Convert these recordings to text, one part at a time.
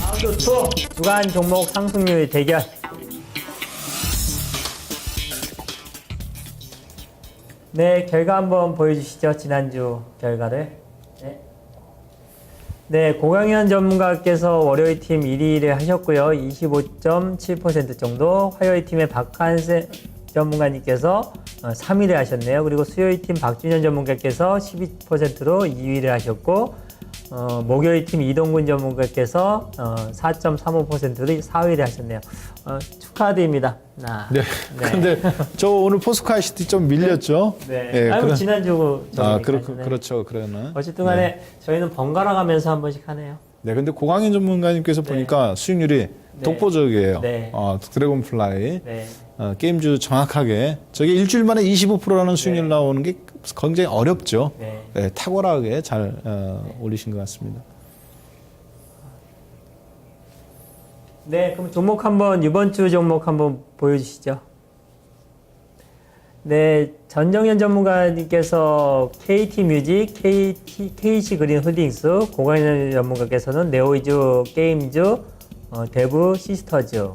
라운드 2 주간 종목 상승률 대결. 네, 결과 한번 보여주시죠. 지난주 결과를. 네, 고강현 전문가께서 월요일 팀 1위를 하셨고요. 25.7% 정도. 화요일 팀의 박한세 전문가님께서 3위를 하셨네요. 그리고 수요일 팀 박준현 전문가께서 12%로 2위를 하셨고, 목요일 팀 이동근 전문가께서 4.35%로 4위를 하셨네요. 축하드립니다. 네. 근데 저 오늘 포스코 ICT 좀 밀렸죠? 네. 네, 아유, 지난주. 그렇죠. 그러나. 어쨌든 간에 네. 저희는 번갈아 가면서 한 번씩 하네요. 네, 근데 고강현 전문가님께서 보니까 수익률이 독보적이에요. 네. 드래곤플라이. 네. 게임주 정확하게. 저게 일주일 만에 25%라는 수익률 나오는 게 굉장히 어렵죠. 네. 네, 탁월하게 잘 올리신 것 같습니다. 네, 그럼 종목 한번, 이번 주 종목 한번 보여주시죠. 네, 전정현 전문가님께서 KT뮤직, KC그린홀딩스, 고강현 전문가께서는 네오이즈 게임즈, 대부 시스터즈.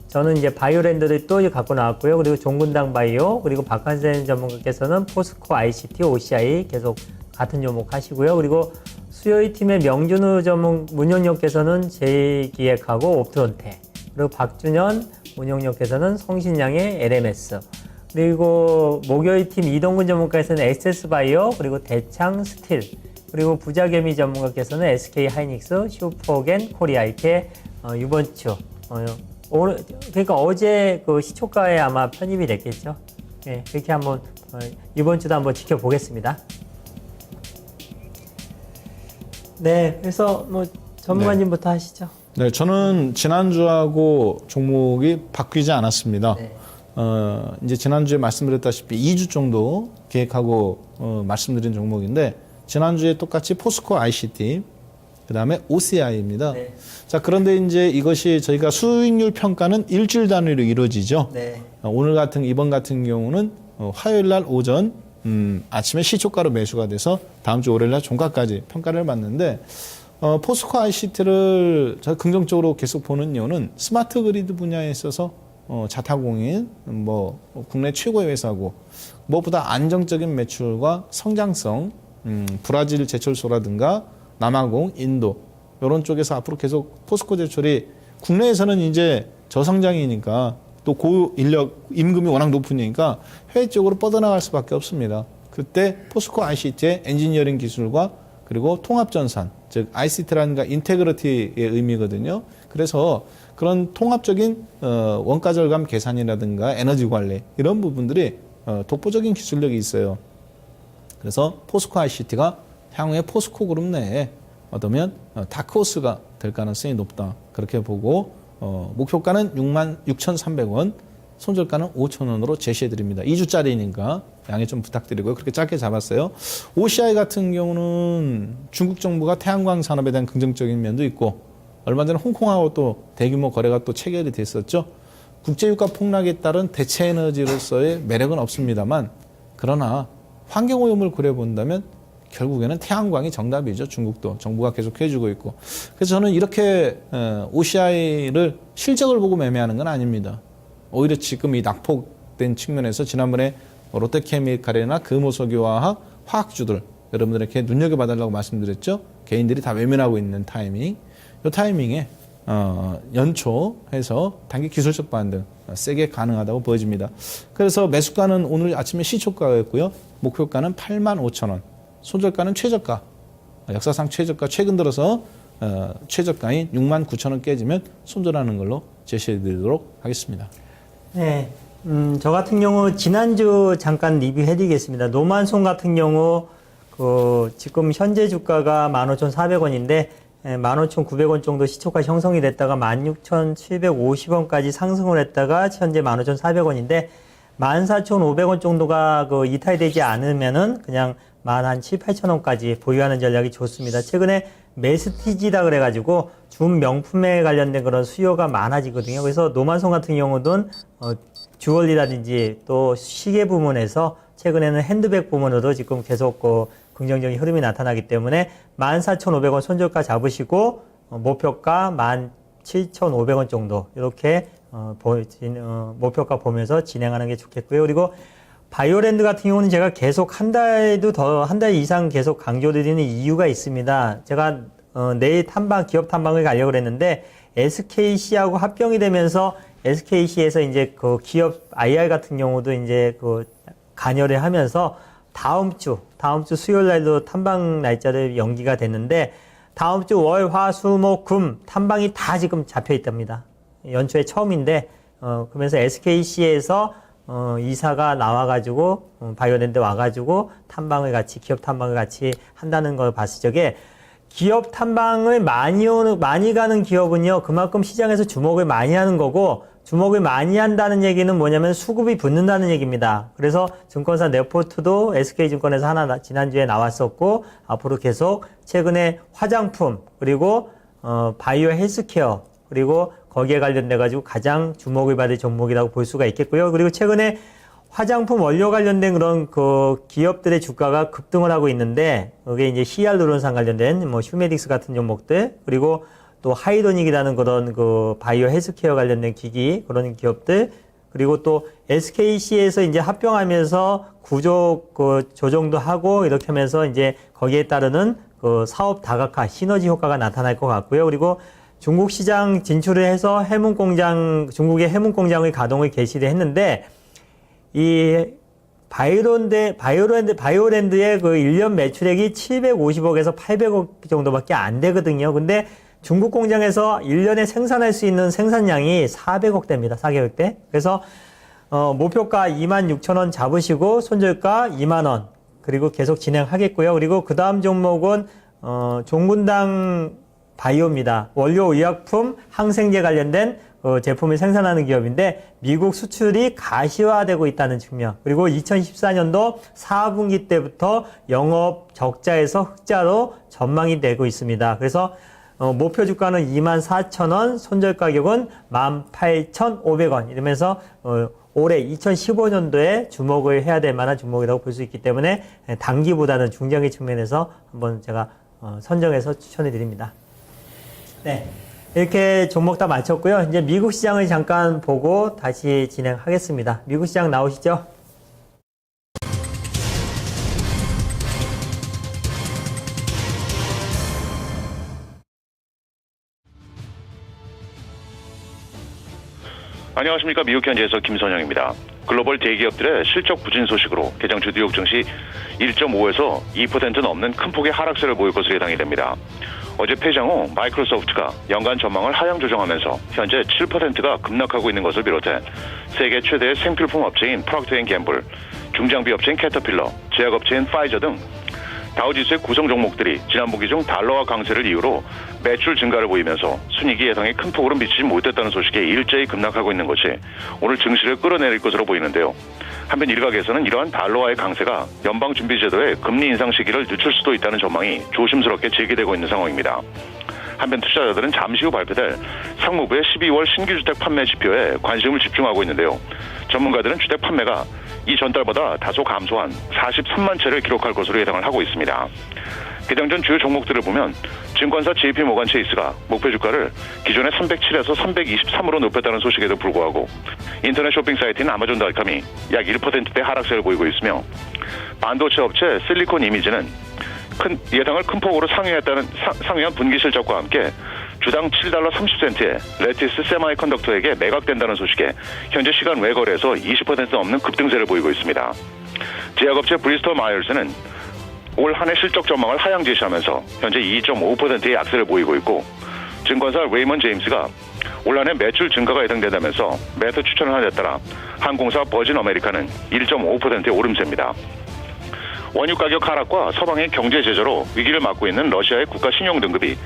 저는 이제 바이오랜드를 또 갖고 나왔고요. 그리고 종근당 바이오, 그리고 박한센 전문가께서는 포스코 ICT, OCI 계속 같은 종목 하시고요. 그리고 수요일 팀의 명준우 전문 문용력께서는 제기획하고 옵트론테, 그리고 박준현 문용력께서는 성신양의 LMS, 그리고 목요일 팀 이동근 전문가께서는 SS바이오, 그리고 대창 스틸, 그리고 부자개미 전문가께서는 SK 하이닉스, 슈퍼겐 코리아. 이렇게 이번 주 오늘, 그러니까 어제 그 시초가에 아마 편입이 됐겠죠. 네, 그렇게 한번 이번 주도 한번 지켜보겠습니다. 네, 그래서 뭐 전문가님부터 하시죠. 네, 저는 지난주하고 종목이 바뀌지 않았습니다. 네. 이제 지난주에 말씀드렸다시피 2주 정도 계획하고 말씀드린 종목인데, 지난주에 똑같이 포스코 ICT, 그 다음에 OCI입니다. 네. 자, 그런데 이제 이것이 저희가 수익률 평가는 일주일 단위로 이루어지죠. 네. 이번 같은 경우는 화요일 날 오전, 아침에 시초가로 매수가 돼서 다음 주 월요일 날 종가까지 평가를 받는데, 포스코 ICT를 제가 긍정적으로 계속 보는 이유는 스마트 그리드 분야에 있어서 자타공인, 국내 최고의 회사고, 무엇보다 안정적인 매출과 성장성, 브라질 제철소라든가 남아공, 인도, 이런 쪽에서 앞으로 계속 포스코 제철이 국내에서는 이제 저성장이니까 또 고인력, 임금이 워낙 높으니까 해외 쪽으로 뻗어나갈 수밖에 없습니다. 그때 포스코 ICT의 엔지니어링 기술과 그리고 통합전산, 즉 ICT라는 게 인테그리티의 의미거든요. 그래서 그런 통합적인 원가 절감 계산이라든가 에너지 관리, 이런 부분들이 독보적인 기술력이 있어요. 그래서 포스코 ICT가 향후에 포스코 그룹 내에 어쩌면 다크호스가 될 가능성이 높다, 그렇게 보고 목표가는 66,300원, 손절가는 5,000원으로 제시해드립니다. 2주짜리니까 양해 좀 부탁드리고요. 그렇게 짧게 잡았어요. OCI 같은 경우는 중국 정부가 태양광 산업에 대한 긍정적인 면도 있고, 얼마 전에 홍콩하고 또 대규모 거래가 또 체결이 됐었죠. 국제유가 폭락에 따른 대체 에너지로서의 매력은 없습니다만, 그러나 환경오염을 고려본다면 결국에는 태양광이 정답이죠. 중국도 정부가 계속 해주고 있고. 그래서 저는 이렇게 OCI를 실적을 보고 매매하는 건 아닙니다. 오히려 지금 이 낙폭된 측면에서 지난번에 롯데케미칼이나 금호석유화학, 화학주들 여러분들에게 눈여겨봐달라고 말씀드렸죠. 개인들이 다 외면하고 있는 타이밍, 이 타이밍에 연초해서 단기 기술적 반등 세게 가능하다고 보여집니다. 그래서 매수가는 오늘 아침에 시초가였고요. 목표가는 85,000원, 손절가는 최저가, 역사상 최저가, 최근 들어서 최저가인 69,000원 깨지면 손절하는 걸로 제시해드리도록 하겠습니다. 네, 저 같은 경우 지난주 잠깐 리뷰해드리겠습니다. 노만송 같은 경우 지금 현재 주가가 15,400원인데 15,900원 정도 시초가 형성이 됐다가 16,750원까지 상승을 했다가 현재 15,400원인데 14,500원 정도가 이탈되지 않으면은 그냥 한 7, 8,000원까지 보유하는 전략이 좋습니다. 최근에 메스티지다 그래가지고 준명품에 관련된 그런 수요가 많아지거든요. 그래서 노만송 같은 경우는 주얼리라든지 또 시계 부문에서 최근에는 핸드백 부문으로 지금 계속 긍정적인 흐름이 나타나기 때문에 14,500원 손절가 잡으시고 목표가 17,500원 정도 이렇게 목표가 보면서 진행하는 게 좋겠고요. 그리고 바이오랜드 같은 경우는 제가 계속 한 달 이상 계속 강조드리는 이유가 있습니다. 제가 내일 기업 탐방을 가려고 했는데 SKC하고 합병이 되면서 SKC에서 이제 그 기업 IR 같은 경우도 이제 그 간여를 하면서 다음 주 수요일 날도 탐방 날짜를 연기가 됐는데 다음 주 월, 화, 수, 목, 금 탐방이 다 지금 잡혀 있답니다. 연초에 처음인데 그러면서 SKC에서 이사가 나와가지고 바이오랜드 와가지고 기업 탐방을 같이 한다는 걸 봤을 적에 기업 탐방을 많이 가는 기업은요 그만큼 시장에서 주목을 많이 하는 거고 주목을 많이 한다는 얘기는 뭐냐면 수급이 붙는다는 얘기입니다. 그래서 증권사 레포트도 SK증권에서 하나 지난주에 나왔었고 앞으로 계속 최근에 화장품 그리고 바이오 헬스케어 그리고 거기에 관련돼 가지고 가장 주목을 받을 종목이라고 볼 수가 있겠고요. 그리고 최근에 화장품 원료 관련된 그런 그 기업들의 주가가 급등을 하고 있는데 그게 이제 히알루론산 관련된 뭐 휴메딕스 같은 종목들 그리고 또 하이로닉이라는 그런 그 바이오 헬스케어 관련된 기기 그런 기업들 그리고 또 SKC에서 이제 합병하면서 구조 조정도 하고 이렇게 하면서 이제 거기에 따르는 그 사업 다각화 시너지 효과가 나타날 것 같고요. 그리고 중국 시장 진출을 해서 중국의 해문 공장의 가동을 개시를 했는데 이 바이오랜드의 그 1년 매출액이 750억에서 800억 정도밖에 안 되거든요. 근데 중국 공장에서 1년에 생산할 수 있는 생산량이 400억대입니다. 400억대. 그래서 목표가 26,000원 잡으시고 손절가 2만원 그리고 계속 진행하겠고요. 그리고 그 다음 종목은 종군당 바이오입니다. 원료 의약품 항생제 관련된 제품을 생산하는 기업인데 미국 수출이 가시화되고 있다는 측면 그리고 2014년도 4분기 때부터 영업 적자에서 흑자로 전망이 되고 있습니다. 그래서 목표 주가는 24,000원, 손절 가격은 18,500원 이러면서 올해 2015년도에 주목을 해야 될 만한 종목이라고 볼 수 있기 때문에 단기보다는 중장기 측면에서 한번 제가 선정해서 추천해 드립니다. 네. 이렇게 종목 다 마쳤고요. 이제 미국 시장을 잠깐 보고 다시 진행하겠습니다. 미국 시장 나오시죠? 안녕하십니까. 미국 현지에서 김선영입니다. 글로벌 대기업들의 실적 부진 소식으로 개장주 뉴욕 증시 1.5에서 2% 넘는 큰 폭의 하락세를 보일 것으로 예상이 됩니다. 어제 폐장 후 마이크로소프트가 연간 전망을 하향 조정하면서 현재 7%가 급락하고 있는 것을 비롯해 세계 최대의 생필품 업체인 프록터&갬블, 중장비 업체인 캐터필러, 제약업체인 파이저 등 다우지수의 구성 종목들이 지난 분기 중 달러화 강세를 이유로 매출 증가를 보이면서 순이익이 예상에 큰 폭으로 미치지 못했다는 소식에 일제히 급락하고 있는 것이 오늘 증시를 끌어내릴 것으로 보이는데요. 한편 일각에서는 이러한 달러화의 강세가 연방준비제도의 금리 인상 시기를 늦출 수도 있다는 전망이 조심스럽게 제기되고 있는 상황입니다. 한편 투자자들은 잠시 후 발표될 상무부의 12월 신규주택 판매 지표에 관심을 집중하고 있는데요. 전문가들은 주택 판매가 이 전달보다 다소 감소한 43만 채를 기록할 것으로 예상을 하고 있습니다. 개장 전 주요 종목들을 보면 증권사 JP모건 체이스가 목표 주가를 기존의 307에서 323으로 높였다는 소식에도 불구하고 인터넷 쇼핑 사이트인 아마존닷컴이 약 1%대 하락세를 보이고 있으며 반도체 업체 실리콘 이미지는 예상을 큰 폭으로 상회한 분기 실적과 함께 주당 7달러 30센트에 레티스 세마이컨덕터에게 매각된다는 소식에 현재 시간 외거래에서 20% 넘는 급등세를 보이고 있습니다. 제약업체 브리스톨 마이어스는 올 한 해 실적 전망을 하향 제시하면서 현재 2.5%의 약세를 보이고 있고 증권사 레이먼 제임스가 올 한 해 매출 증가가 예상된다면서 매수 추천을 하는 데 따라 항공사 버진 아메리카는 1.5%의 오름세입니다. 원유 가격 하락과 서방의 경제 제재로 위기를 맞고 있는 러시아의 국가 신용 등급이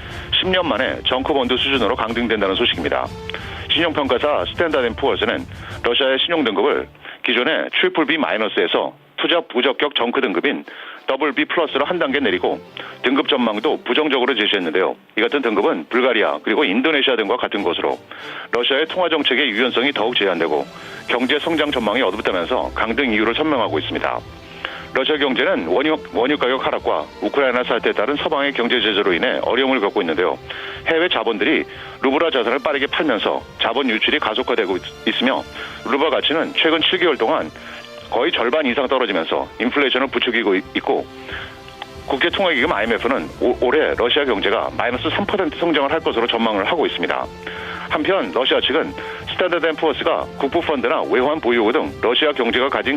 10년 만에 정크본드 수준으로 강등된다는 소식입니다. 신용평가사 스탠다드앤푸어스는 러시아의 신용 등급을 기존의 BBB-에서 투자 부적격 정크 등급인 BB 플러스로 한 단계 내리고 등급 전망도 부정적으로 제시했는데요. 이 같은 등급은 불가리아 그리고 인도네시아 등과 같은 것으로 러시아의 통화 정책의 유연성이 더욱 제한되고 경제 성장 전망이 어둡다면서 강등 이유를 설명하고 있습니다. 러시아 경제는 원유 가격 하락과 우크라이나 사태에 따른 서방의 경제 제재로 인해 어려움을 겪고 있는데요. 해외 자본들이 루블화 자산을 빠르게 팔면서 자본 유출이 가속화되고 있으며 루블 가치는 최근 7개월 동안 거의 절반 이상 떨어지면서 인플레이션을 부추기고 있고 국제통화기금 IMF는 올해 러시아 경제가 마이너스 3% 성장을 할 것으로 전망을 하고 있습니다. 한편 러시아 측은 스탠더드 앤 푸어스가 국부펀드나 외환 보유고 등 러시아 경제가 가진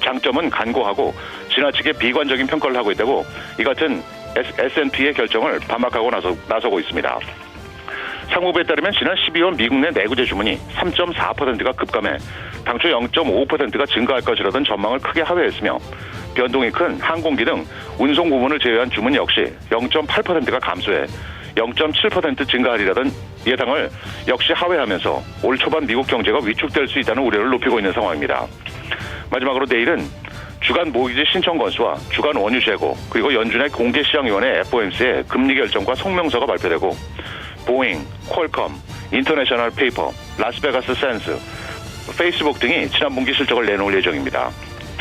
장점은 간과하고 지나치게 비관적인 평가를 하고 있다고 이 같은 S&P의 결정을 반박하고 나서고 있습니다. 상무부에 따르면 지난 12월 미국 내 내구재 주문이 3.4%가 급감해 당초 0.5%가 증가할 것이라던 전망을 크게 하회했으며 변동이 큰 항공기 등 운송 부문을 제외한 주문 역시 0.8%가 감소해 0.7% 증가하리라던 예상을 역시 하회하면서 올 초반 미국 경제가 위축될 수 있다는 우려를 높이고 있는 상황입니다. 마지막으로 내일은 주간 모기지 신청 건수와 주간 원유 재고 그리고 연준의 공개시장위원회 FOMC의 금리 결정과 성명서가 발표되고 보잉, 퀄컴, 인터내셔널 페이퍼, 라스베가스 샌스, 페이스북 등이 지난 분기 실적을 내놓을 예정입니다.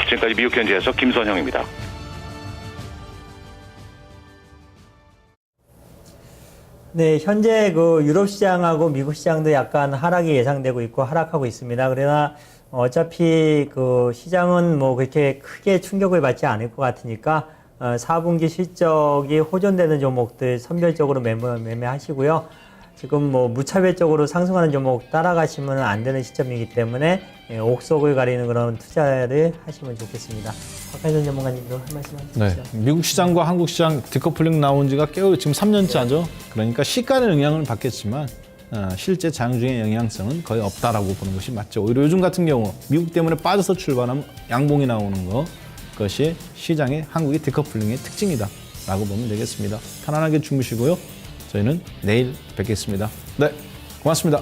지금까지 미국 현지에서 김선형입니다. 네, 현재 그 유럽 시장하고 미국 시장도 약간 하락이 예상되고 있고 하락하고 있습니다. 그러나 어차피 그 시장은 뭐 그렇게 크게 충격을 받지 않을 것 같으니까 4분기 실적이 호전되는 종목들 선별적으로 매매하시고요. 지금 뭐 무차별적으로 상승하는 종목 따라가시면 안 되는 시점이기 때문에 옥석을 가리는 그런 투자를 하시면 좋겠습니다. 박한선 전문가님도 한 말씀 해주시죠. 네, 미국 시장과 한국 시장 디커플링 나온 지가 지금 3년차죠. 그러니까 시가는 영향을 받겠지만 실제 장중의 영향성은 거의 없다라고 보는 것이 맞죠. 오히려 요즘 같은 경우 미국 때문에 빠져서 출발하면 양봉이 나오는 그것이 시장의 한국의 디커플링의 특징이다라고 보면 되겠습니다. 편안하게 주무시고요. 저희는 내일 뵙겠습니다. 네, 고맙습니다.